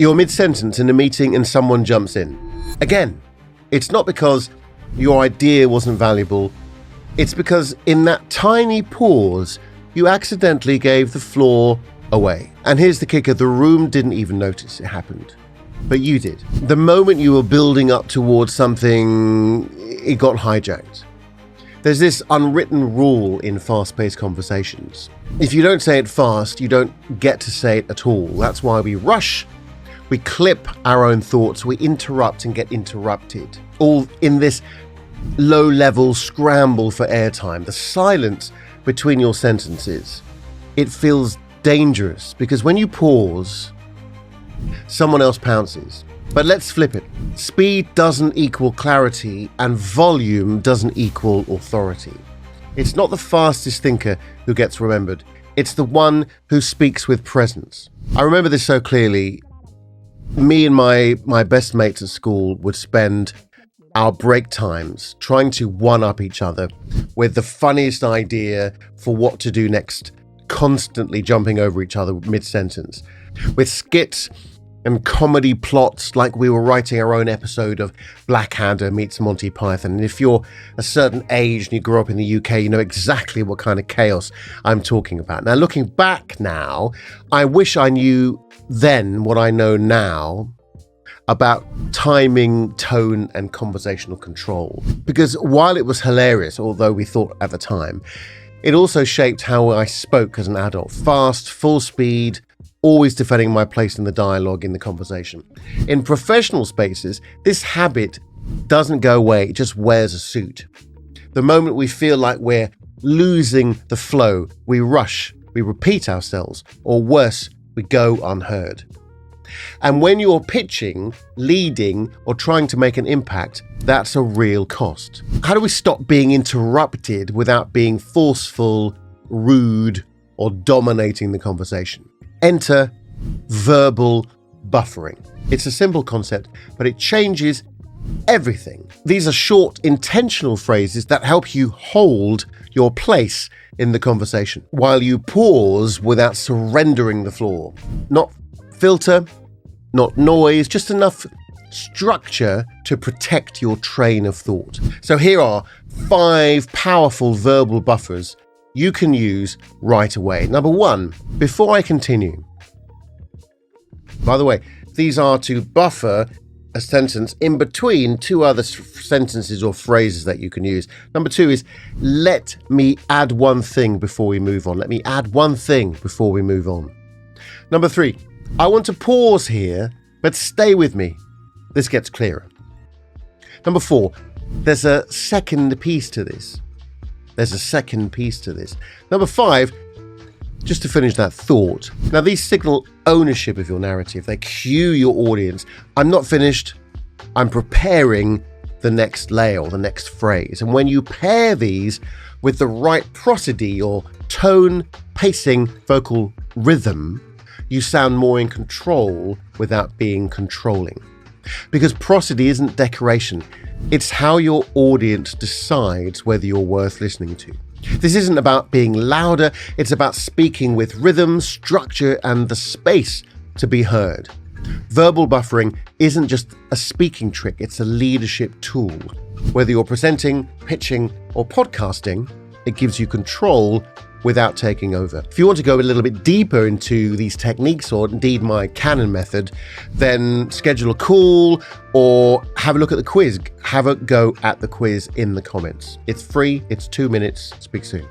You're mid-sentence in a meeting and someone jumps in. Again, it's not because your idea wasn't valuable. It's because in that tiny pause, you accidentally gave the floor away. And here's the kicker, the room didn't even notice it happened. But you did. The moment you were building up towards something, it got hijacked. There's this unwritten rule in fast-paced conversations. If you don't say it fast, you don't get to say it at all. That's why we rush, we clip our own thoughts, we interrupt and get interrupted. All in this low-level scramble for airtime. The silence between your sentences, it feels dangerous because when you pause, someone else pounces. But let's flip it. Speed doesn't equal clarity and volume doesn't equal authority. It's not the fastest thinker who gets remembered. It's the one who speaks with presence. I remember this so clearly. Me and my best mates at school would spend our break times trying to one-up each other with the funniest idea for what to do next, constantly jumping over each other mid-sentence, with skits and comedy plots like we were writing our own episode of Blackadder meets Monty Python. And if you're a certain age and you grew up in the UK, you know exactly what kind of chaos I'm talking about. Now, looking back now, I wish I knew then what I know now about timing, tone, and conversational control. Because while it was hilarious, although we thought at the time, it also shaped how I spoke as an adult. Fast, full speed, always defending my place in the dialogue, in the conversation. In professional spaces, this habit doesn't go away, it just wears a suit. The moment we feel like we're losing the flow, we rush, we repeat ourselves, or worse, we go unheard. And when you're pitching, leading, or trying to make an impact, that's a real cost. How do we stop being interrupted without being forceful, rude, or dominating the conversation? Enter verbal buffering. It's a simple concept, but it changes everything. These are short, intentional phrases that help you hold your place in the conversation while you pause without surrendering the floor. Not filter, not noise, just enough structure to protect your train of thought. So here are 5 powerful verbal buffers you can use right away. Number 1, before I continue. By the way, these are to buffer a sentence in between 2 other sentences or phrases that you can use. Number 2 is, let me add one thing before we move on. Let me add one thing before we move on. Number 3, I want to pause here, but stay with me. This gets clearer. Number 4, there's a second piece to this. Number 5, just to finish that thought. Now, these signal ownership of your narrative. They cue your audience. I'm not finished. I'm preparing the next layer or the next phrase. And when you pair these with the right prosody or tone, pacing, vocal rhythm, you sound more in control without being controlling. Because prosody isn't decoration. It's how your audience decides whether you're worth listening to. This isn't about being louder, it's about speaking with rhythm, structure, and the space to be heard. Verbal buffering isn't just a speaking trick, it's a leadership tool. Whether you're presenting, pitching, or podcasting, it gives you control without taking over. If you want to go a little bit deeper into these techniques, or indeed my Canon method, then schedule a call or have a look at the quiz. Have a go at the quiz in the comments. It's free, it's 2 minutes. Speak soon.